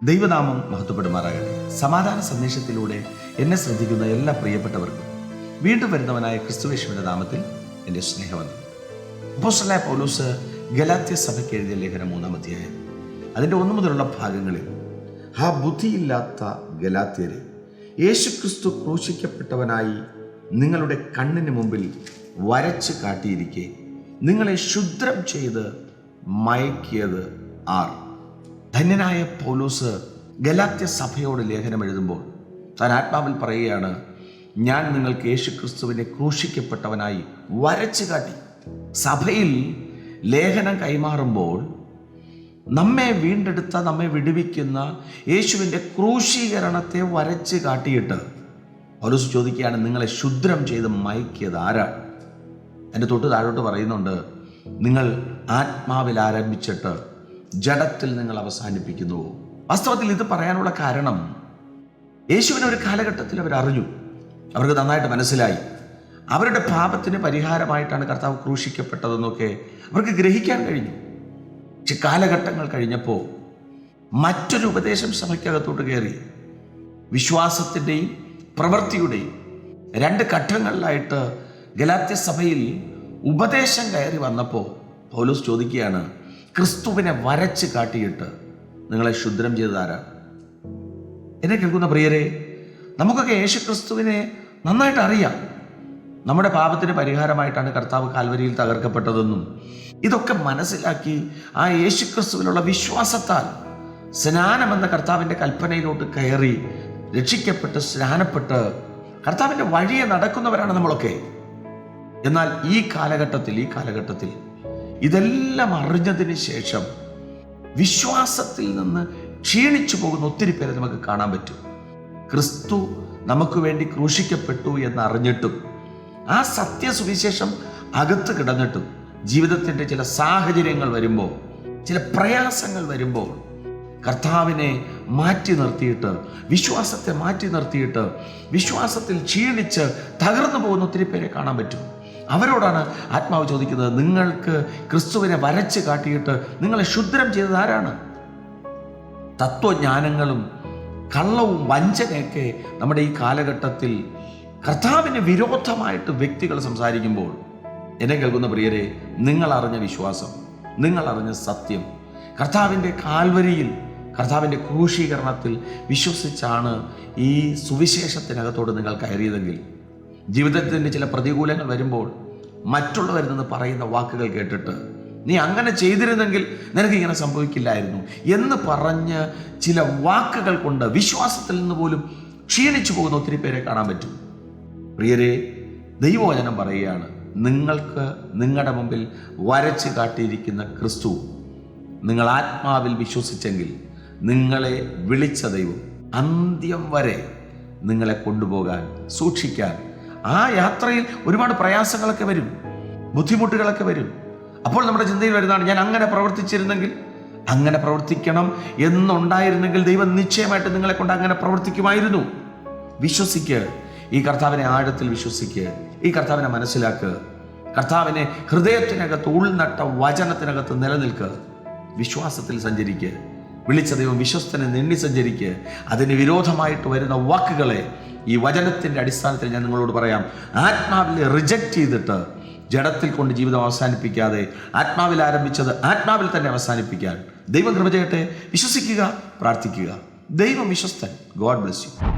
ദൈവനാമം മഹത്വപ്പെടുമാറാകട്ടെ. സമാധാന സന്ദേശത്തിലൂടെ എന്നെ ശ്രദ്ധിക്കുന്ന എല്ലാ പ്രിയപ്പെട്ടവർക്കും വീണ്ടും വരുന്നവനായ ക്രിസ്തുയേശുവിന്റെ നാമത്തിൽ എൻ്റെ സ്നേഹവന്ദനം. അപ്പോസ്തലനായ പൗലോസ് ഗലാത്യ സഭയ്ക്ക് എഴുതിയ ലേഖനം 3-ാം അധ്യായം അതിൻ്റെ 1 മുതലുള്ള ഭാഗങ്ങളിൽ, ആ ബുദ്ധിയില്ലാത്ത ഗലാത്യരെ, യേശുക്രിസ്തു ക്രൂശിക്കപ്പെട്ടവനായി നിങ്ങളുടെ കണ്ണിന് മുമ്പിൽ വരച്ച് കാട്ടിയിരിക്കെ നിങ്ങളെ ക്ഷുദ്രം ചെയ്ത് മയക്കിയത് ആർ? ധന്യനായ പൗലോസ് ഗലാത്യ സഭയോട് ലേഖനം എഴുതുമ്പോൾ താൻ ആത്മാവിൽ പറയുകയാണ്, ഞാൻ നിങ്ങൾക്ക് യേശുക്രിസ്തുവിനെ ക്രൂശിക്കപ്പെട്ടവനായി വരച്ചു കാട്ടി. സഭയിൽ ലേഖനം കൈമാറുമ്പോൾ നമ്മെ വീണ്ടെടുത്ത, നമ്മെ വിടുവിക്കുന്ന യേശുവിൻ്റെ ക്രൂശീകരണത്തെ വരച്ച് കാട്ടിയിട്ട് പൗലോസ് ചോദിക്കുകയാണ്, നിങ്ങളെ ക്ഷുദ്രം ചെയ്ത് മയക്കിയത് ആരാണ്? എൻ്റെ തൊട്ട് താഴോട്ട് പറയുന്നുണ്ട്, നിങ്ങൾ ആത്മാവിൽ ആരംഭിച്ചിട്ട് ജഡത്തിൽ നിങ്ങൾ അവസാനിപ്പിക്കുന്നു. വാസ്തവത്തിൽ ഇത് പറയാനുള്ള കാരണം, യേശുവിനെ ഒരു കാലഘട്ടത്തിൽ അവരറിഞ്ഞു, അവർക്ക് നന്നായിട്ട് മനസ്സിലായി, അവരുടെ പാപത്തിന് പരിഹാരമായിട്ടാണ് കർത്താവ് ക്രൂശിക്കപ്പെട്ടതെന്നൊക്കെ അവർക്ക് ഗ്രഹിക്കാൻ കഴിഞ്ഞു. പക്ഷെ കാലഘട്ടങ്ങൾ കഴിഞ്ഞപ്പോൾ മറ്റൊരു ഉപദേശം സഭയ്ക്കകത്തോട്ട് കയറി. വിശ്വാസത്തിൻ്റെയും പ്രവൃത്തിയുടെയും 2 ഘട്ടങ്ങളിലായിട്ട് ഗലാത്യ സഭയിൽ ഉപദേശം കയറി വന്നപ്പോൾ പൗലോസ് ചോദിക്കുകയാണ്, ക്രിസ്തുവിനെ വരച്ച് കാട്ടിയിട്ട് നിങ്ങളെ ക്ഷുദ്രം ചെയ്തതാരാണ്? എന്നെ കേൾക്കുന്ന പ്രിയരെ, നമുക്കൊക്കെ യേശു ക്രിസ്തുവിനെ നന്നായിട്ട് അറിയാം. നമ്മുടെ പാപത്തിന് പരിഹാരമായിട്ടാണ് കർത്താവ് കാൽവരിയിൽ തകർക്കപ്പെട്ടതെന്നും ഇതൊക്കെ മനസ്സിലാക്കി ആ യേശു ക്രിസ്തുവിലുള്ള വിശ്വാസത്താൽ സ്നാനമെന്ന കർത്താവിൻ്റെ കൽപ്പനയിലോട്ട് കയറി രക്ഷിക്കപ്പെട്ട് സ്നാനപ്പെട്ട് കർത്താവിൻ്റെ വഴിയെ നടക്കുന്നവരാണ് നമ്മളൊക്കെ. എന്നാൽ ഈ കാലഘട്ടത്തിൽ ഇതെല്ലാം അറിഞ്ഞതിന് ശേഷം വിശ്വാസത്തിൽ നിന്ന് ക്ഷീണിച്ചു പോകുന്ന ഒത്തിരി പേരെ നമുക്ക് കാണാൻ പറ്റും. ക്രിസ്തു നമുക്ക് വേണ്ടി ക്രൂശിക്കപ്പെട്ടു എന്നറിഞ്ഞിട്ടും ആ സത്യസുവിശേഷം അകത്ത് കിടന്നിട്ടും ജീവിതത്തിൻ്റെ ചില സാഹചര്യങ്ങൾ വരുമ്പോൾ, ചില പ്രയാസങ്ങൾ വരുമ്പോൾ കർത്താവിനെ മാറ്റി നിർത്തിയിട്ട്, വിശ്വാസത്തെ മാറ്റി നിർത്തിയിട്ട് വിശ്വാസത്തിൽ ക്ഷീണിച്ച് തകർന്നു പോകുന്ന ഒത്തിരി പേരെ കാണാൻ പറ്റും. അവരോടാണ് ആത്മാവ് ചോദിക്കുന്നത്, നിങ്ങൾക്ക് ക്രിസ്തുവിനെ വരച്ച് കാട്ടിയിട്ട് നിങ്ങളെ ക്ഷുദ്രം ചെയ്തത് ആരാണ്? തത്വജ്ഞാനങ്ങളും കള്ളവും വഞ്ചനയൊക്കെ നമ്മുടെ ഈ കാലഘട്ടത്തിൽ കർത്താവിന് വിരോധമായിട്ട് വ്യക്തികൾ സംസാരിക്കുമ്പോൾ, എന്നെ കേൾക്കുന്ന പ്രിയരെ, നിങ്ങൾ അറിഞ്ഞ വിശ്വാസം, നിങ്ങൾ അറിഞ്ഞ സത്യം, കർത്താവിൻ്റെ കാൽവരിയിൽ, കർത്താവിൻ്റെ ക്രൂശീകരണത്തിൽ വിശ്വസിച്ചാണ് ഈ സുവിശേഷത്തിനകത്തോട് നിങ്ങൾ കയറിയതെങ്കിൽ, ജീവിതത്തിൻ്റെ ചില പ്രതികൂലങ്ങൾ വരുമ്പോൾ മറ്റുള്ളവരിൽ നിന്ന് പറയുന്ന വാക്കുകൾ കേട്ടിട്ട്, നീ അങ്ങനെ ചെയ്തിരുന്നെങ്കിൽ നിനക്ക് ഇങ്ങനെ സംഭവിക്കില്ലായിരുന്നു എന്ന് പറഞ്ഞ് ചില വാക്കുകൾ കൊണ്ട് വിശ്വാസത്തിൽ നിന്ന് പോലും ക്ഷീണിച്ചു പോകുന്ന ഒത്തിരി പേരെ കാണാൻ പറ്റും. പ്രിയരെ, ദൈവവചനം പറയുകയാണ്, നിങ്ങൾക്ക് നിങ്ങളുടെ മുമ്പിൽ വരച്ച് കാട്ടിയിരിക്കുന്ന ക്രിസ്തു നിങ്ങൾ ആത്മാവിൽ വിശ്വസിച്ചെങ്കിൽ നിങ്ങളെ വിളിച്ച ദൈവം അന്ത്യം വരെ നിങ്ങളെ കൊണ്ടുപോകാൻ, സൂക്ഷിക്കാൻ, ആ യാത്രയിൽ ഒരുപാട് പ്രയാസങ്ങളൊക്കെ വരും, ബുദ്ധിമുട്ടുകളൊക്കെ വരും. അപ്പോൾ നമ്മുടെ ചിന്തയിൽ വരുന്നതാണ്, ഞാൻ അങ്ങനെ പ്രവർത്തിച്ചിരുന്നെങ്കിൽ, അങ്ങനെ പ്രവർത്തിക്കണം എന്നുണ്ടായിരുന്നെങ്കിൽ ദൈവം നിശ്ചയമായിട്ട് നിങ്ങളെ കൊണ്ട് അങ്ങനെ പ്രവർത്തിക്കുമായിരുന്നു. വിശ്വസിക്ക്, ഈ കർത്താവിനെ ആഴത്തിൽ വിശ്വസിക്ക്, ഈ കർത്താവിനെ മനസ്സിലാക്കുക, കർത്താവിനെ ഹൃദയത്തിനകത്ത് ഉൾനട്ട വചനത്തിനകത്ത് നിലനിൽക്കുക, വിശ്വാസത്തിൽ സഞ്ചരിക്കുക, വിളിച്ച ദൈവം വിശ്വസ്തനെ എണ്ണി സഞ്ചരിക്കുക. അതിന് വിരോധമായിട്ട് വരുന്ന വാക്കുകളെ ഈ വചനത്തിൻ്റെ അടിസ്ഥാനത്തിൽ ഞാൻ നിങ്ങളോട് പറയാം, ആത്മാവിൽ റിജക്റ്റ് ചെയ്തിട്ട് ജഡത്തിൽ കൊണ്ട് ജീവിതം അവസാനിപ്പിക്കാതെ ആത്മാവിൽ ആരംഭിച്ചത് ആത്മാവിൽ തന്നെ അവസാനിപ്പിക്കാൻ ദൈവം കൃപ ചെയ്യട്ടെ. വിശ്വസിക്കുക, പ്രാർത്ഥിക്കുക. ദൈവം വിശ്വസ്തൻ. God bless U.